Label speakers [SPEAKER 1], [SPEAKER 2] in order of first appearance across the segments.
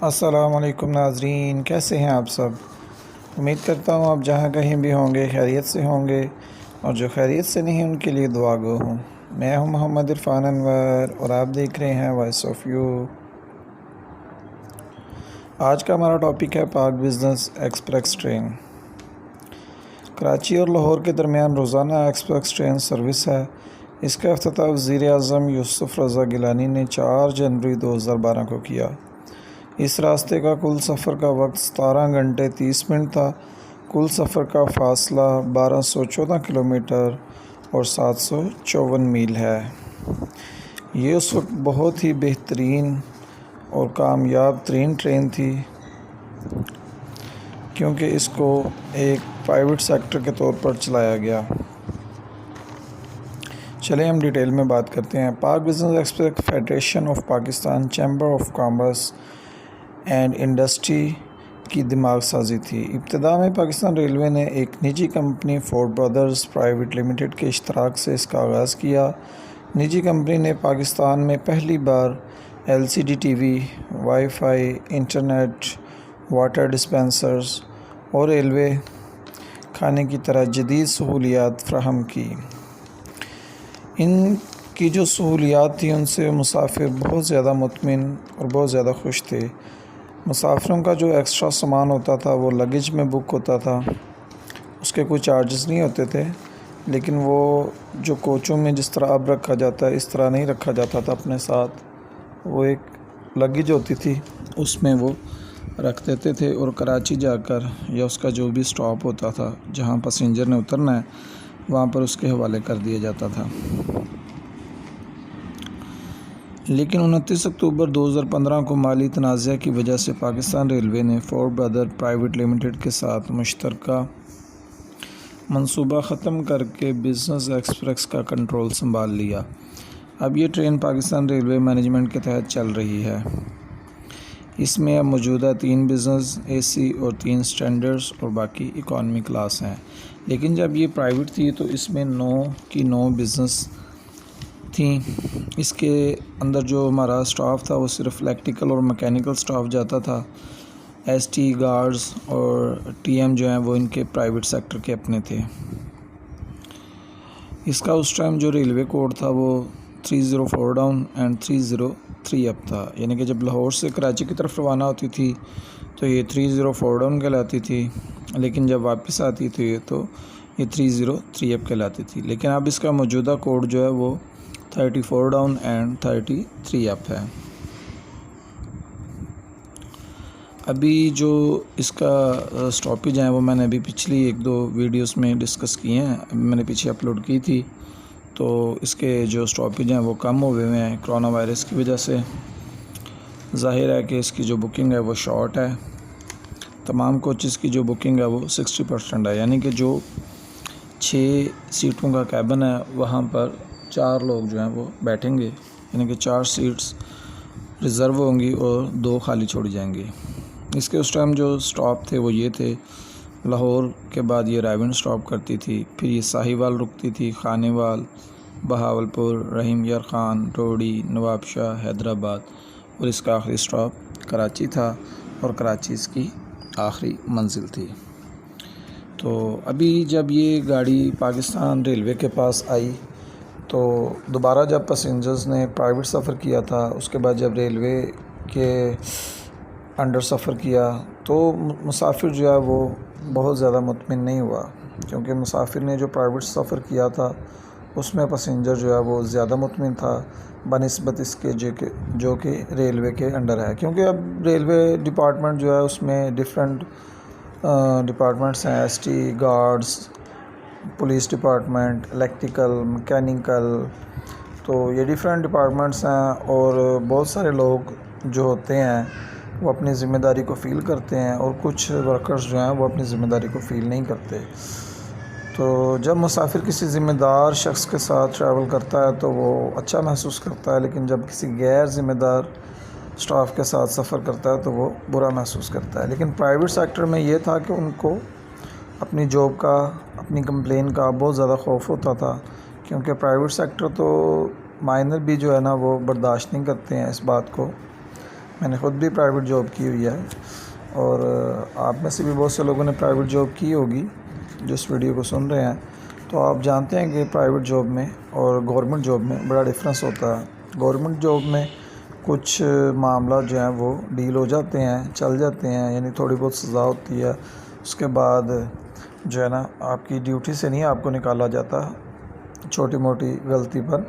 [SPEAKER 1] السلام علیکم ناظرین، کیسے ہیں آپ سب؟ امید کرتا ہوں آپ جہاں کہیں بھی ہوں گے خیریت سے ہوں گے، اور جو خیریت سے نہیں ان کے لیے دعا گو ہوں۔ میں ہوں محمد عرفان انور اور آپ دیکھ رہے ہیں وائس آف یو۔ آج کا ہمارا ٹاپک ہے پاک بزنس ایکسپریس ٹرین۔ کراچی اور لاہور کے درمیان روزانہ ایکسپریس ٹرین سروس ہے۔ اس کا افتتاح وزیر اعظم یوسف رضا گیلانی نے 4 جنوری 2012 کو کیا۔ اس راستے کا کل سفر کا وقت 17 گھنٹے 30 منٹ تھا۔ کل سفر کا فاصلہ 1214 کلومیٹر اور 754 میل ہے۔ یہ اس وقت بہت ہی بہترین اور کامیاب ترین ٹرین تھی، کیونکہ اس کو ایک پرائیویٹ سیکٹر کے طور پر چلایا گیا۔ چلیں ہم ڈیٹیل میں بات کرتے ہیں۔ پاک business express federation of Pakistan chamber of commerce and industry کی دماغ سازی تھی۔ ابتدا میں پاکستان ریلوے نے ایک نجی company Ford Brothers private limited کے اشتراک سے اس کا آغاز کیا۔ نجی کمپنی نے پاکستان میں پہلی بار LCD TV, wifi, internet, water dispensers اور ریلوے کھانے کی طرح جدید سہولیات فراہم کی۔ ان کی جو سہولیات تھیں ان سے مسافر بہت زیادہ مطمئن اور بہت زیادہ خوش تھے۔ مسافروں کا جو ایکسٹرا سامان ہوتا تھا وہ لگیج میں بک ہوتا تھا، اس کے کوئی چارجز نہیں ہوتے تھے، لیکن وہ جو کوچوں میں جس طرح اب رکھا جاتا ہے اس طرح نہیں رکھا جاتا تھا اپنے ساتھ۔ وہ ایک لگیج ہوتی تھی، اس میں وہ رکھ دیتے تھے اور کراچی جا کر یا اس کا جو بھی سٹاپ ہوتا تھا جہاں پیسنجر نے اترنا ہے وہاں پر اس کے حوالے کر دیا جاتا تھا۔ لیکن 29 اکتوبر 2015 کو مالی تنازع کی وجہ سے پاکستان ریلوے نے فورڈ برادر پرائیویٹ لمیٹڈ کے ساتھ مشترکہ منصوبہ ختم کر کے بزنس ایکسپریس کا کنٹرول سنبھال لیا۔ اب یہ ٹرین پاکستان ریلوے مینجمنٹ کے تحت چل رہی ہے۔ اس میں اب موجودہ 3 بزنس AC اور 3 اسٹینڈرڈز اور باقی اکانومی کلاس ہیں، لیکن جب یہ پرائیویٹ تھی تو اس میں 9 کی 9 بزنس تھیں۔ اس کے اندر جو ہمارا سٹاف تھا وہ صرف الیکٹریکل اور مکینیکل سٹاف جاتا تھا۔ ST گارڈز اور TM جو ہیں وہ ان کے پرائیویٹ سیکٹر کے اپنے تھے۔ اس کا اس ٹائم جو ریلوے کوڈ تھا وہ 304 ڈاؤن اینڈ 303 اپ تھا، یعنی کہ جب لاہور سے کراچی کی طرف روانہ ہوتی تھی تو یہ 304 ڈاؤن کہلاتی تھی، لیکن جب واپس آتی تھی تو یہ 303 اپ کہلاتی تھی۔ لیکن اب اس کا موجودہ کوڈ جو ہے وہ 34 ڈاؤن اینڈ 33 اپ ہے۔ ابھی جو اس کا سٹاپیج ہیں وہ میں نے ابھی پچھلی 1-2 ویڈیوز میں ڈسکس کیے ہیں، میں نے پیچھے اپلوڈ کی تھی، تو اس کے جو سٹاپیج ہیں وہ کم ہوئے ہیں کرونا وائرس کی وجہ سے۔ ظاہر ہے کہ اس کی جو بکنگ ہے وہ شارٹ ہے۔ تمام کوچز کی جو بکنگ ہے وہ 60% ہے، یعنی کہ جو 6 سیٹوں کا کیبن ہے وہاں پر 4 لوگ جو ہیں وہ بیٹھیں گے، یعنی کہ 4 سیٹس ریزرو ہوں گی اور 2 خالی چھوڑی جائیں گی۔ اس کے اس ٹائم جو سٹاپ تھے وہ یہ تھے، لاہور کے بعد یہ رائیون سٹاپ کرتی تھی، پھر یہ ساہیوال رکتی تھی، خانیوال، بہاولپور، رحیم یار خان، روڑی، نواب شاہ، حیدرآباد، اور اس کا آخری سٹاپ کراچی تھا، اور کراچی اس کی آخری منزل تھی۔ تو ابھی جب یہ گاڑی پاکستان ریلوے کے پاس آئی تو دوبارہ جب پیسنجرز نے پرائیویٹ سفر کیا تھا، اس کے بعد جب ریلوے کے انڈر سفر کیا تو مسافر جو ہے وہ بہت زیادہ مطمئن نہیں ہوا، کیونکہ مسافر نے جو پرائیویٹ سفر کیا تھا اس میں پیسنجر جو ہے وہ زیادہ مطمئن تھا بنسبت اس کے جو کہ ریلوے کے انڈر ہے، کیونکہ اب ریلوے ڈپارٹمنٹ جو ہے اس میں ڈفرینٹ ڈپارٹمنٹس ہیں، ST guards, police department, electrical, mechanical, تو یہ ڈفرینٹ ڈپارٹمنٹس ہیں، اور بہت سارے لوگ جو ہوتے ہیں وہ اپنی ذمہ داری کو فیل کرتے ہیں، اور کچھ ورکرز جو ہیں وہ اپنی ذمہ داری کو فیل نہیں کرتے۔ تو جب مسافر کسی ذمہ دار شخص کے ساتھ ٹریول کرتا ہے تو وہ اچھا محسوس کرتا ہے، لیکن جب کسی غیر ذمہ دار سٹاف کے ساتھ سفر کرتا ہے تو وہ برا محسوس کرتا ہے۔ لیکن پرائیویٹ سیکٹر میں یہ تھا کہ ان کو اپنی جاب کا، اپنی کمپلین کا بہت زیادہ خوف ہوتا تھا، کیونکہ پرائیویٹ سیکٹر تو مائنر بھی جو ہے نا وہ برداشت نہیں کرتے ہیں اس بات کو میں نے خود بھی پرائیویٹ جاب کی ہوئی ہے، اور آپ میں سے بھی بہت سے لوگوں نے پرائیویٹ جاب کی ہوگی جو اس ویڈیو کو سن رہے ہیں، تو آپ جانتے ہیں کہ پرائیویٹ جاب میں اور گورنمنٹ جاب میں بڑا ڈفرینس ہوتا ہے۔ گورنمنٹ جاب میں کچھ معاملات جو ہیں وہ ڈیل ہو جاتے ہیں، چل جاتے ہیں، یعنی تھوڑی بہت سزا ہوتی ہے، اس کے بعد جو ہے نا آپ کی ڈیوٹی سے نہیں آپ کو نکالا جاتا چھوٹی موٹی غلطی پر۔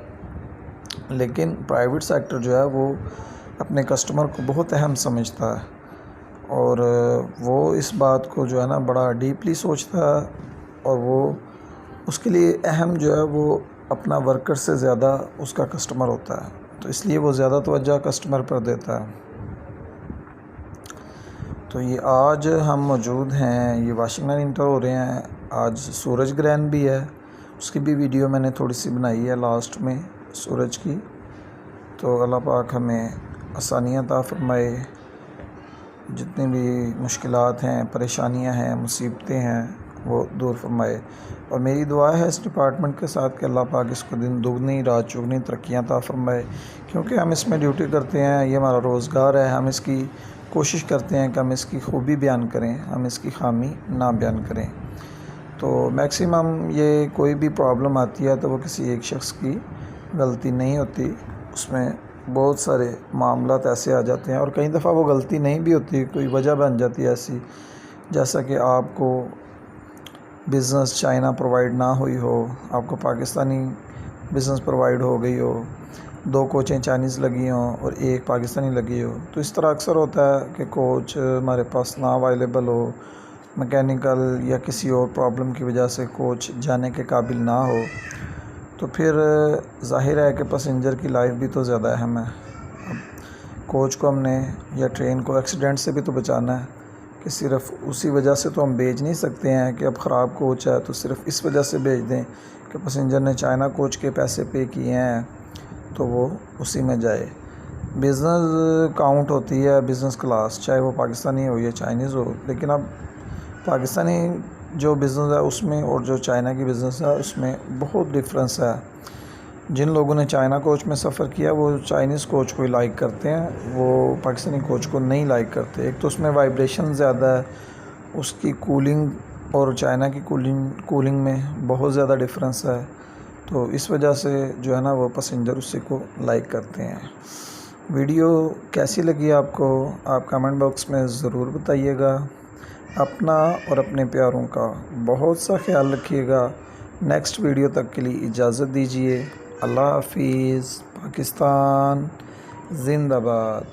[SPEAKER 1] لیکن پرائیویٹ سیکٹر جو ہے وہ اپنے کسٹمر کو بہت اہم سمجھتا ہے، اور وہ اس بات کو جو ہے نا بڑا ڈیپلی سوچتا ہے، اور وہ اس کے لیے اہم جو ہے وہ اپنا ورکر سے زیادہ اس کا کسٹمر ہوتا ہے، تو اس لیے وہ زیادہ توجہ کسٹمر پر دیتا ہے۔ تو یہ آج ہم موجود ہیں، یہ واشنگٹن انٹر ہو رہے ہیں، آج سورج گرہن بھی ہے، اس کی بھی ویڈیو میں نے تھوڑی سی بنائی ہے لاسٹ میں سورج کی۔ تو اللہ پاک ہمیں آسانیاں عطا فرمائے، جتنی بھی مشکلات ہیں، پریشانیاں ہیں، مصیبتیں ہیں، وہ دور فرمائے، اور میری دعا ہے اس ڈپارٹمنٹ کے ساتھ کہ اللہ پاک اس کو دن دگنی رات چگنی ترقیاں عطا فرمائے، کیونکہ ہم اس میں ڈیوٹی کرتے ہیں، یہ ہمارا روزگار ہے، ہم اس کی کوشش کرتے ہیں کہ ہم اس کی خوبی بیان کریں، ہم اس کی خامی نہ بیان کریں۔ تو میکسیمم یہ کوئی بھی پرابلم آتی ہے تو وہ کسی ایک شخص کی غلطی نہیں ہوتی، اس میں بہت سارے معاملات ایسے آ جاتے ہیں، اور کئی دفعہ وہ غلطی نہیں بھی ہوتی، کوئی وجہ بن جاتی ہے ایسی، جیسا کہ آپ کو بزنس چائنا پرووائڈ نہ ہوئی ہو، آپ کو پاکستانی بزنس پرووائڈ ہو گئی ہو، 2 کوچیں چائنیز لگی ہوں اور 1 پاکستانی لگی ہو، تو اس طرح اکثر ہوتا ہے کہ کوچ ہمارے پاس نہ اویلیبل ہو، میکینیکل یا کسی اور پرابلم کی وجہ سے کوچ جانے کے قابل نہ ہو، تو پھر ظاہر ہے کہ پیسنجر کی لائف بھی تو زیادہ اہم ہے۔ اب کوچ کو ہم نے یا ٹرین کو ایکسیڈنٹ سے بھی تو بچانا ہے، کہ صرف اسی وجہ سے تو ہم بھیج نہیں سکتے ہیں کہ اب خراب کوچ ہے تو صرف اس وجہ سے بھیج دیں کہ پیسنجر نے چائنا کوچ کے پیسے پے کیے ہیں تو وہ اسی میں جائے۔ بزنس کاؤنٹ ہوتی ہے بزنس کلاس، چاہے وہ پاکستانی ہو یا چائنیز ہو، لیکن اب پاکستانی جو بزنس ہے اس میں اور جو چائنا کی بزنس ہے اس میں بہت ڈفرینس ہے۔ جن لوگوں نے چائنا کوچ میں سفر کیا وہ چائنیز کوچ کو ہی لائک کرتے ہیں، وہ پاکستانی کوچ کو نہیں لائک کرتے۔ ایک تو اس میں وائبریشن زیادہ ہے، اس کی کولنگ اور چائنا کی کولنگ میں بہت زیادہ ڈفرینس ہے، تو اس وجہ سے جو ہے نا وہ پیسنجر اسی کو لائک کرتے ہیں۔ ویڈیو کیسی لگی آپ کو؟ آپ کمنٹ باکس میں ضرور بتائیے گا۔ اپنا اور اپنے پیاروں کا بہت سا خیال رکھیے گا۔ نیکسٹ ویڈیو تک کے لیے اجازت دیجیے۔ اللہ حافظ۔ پاکستان زندہ باد۔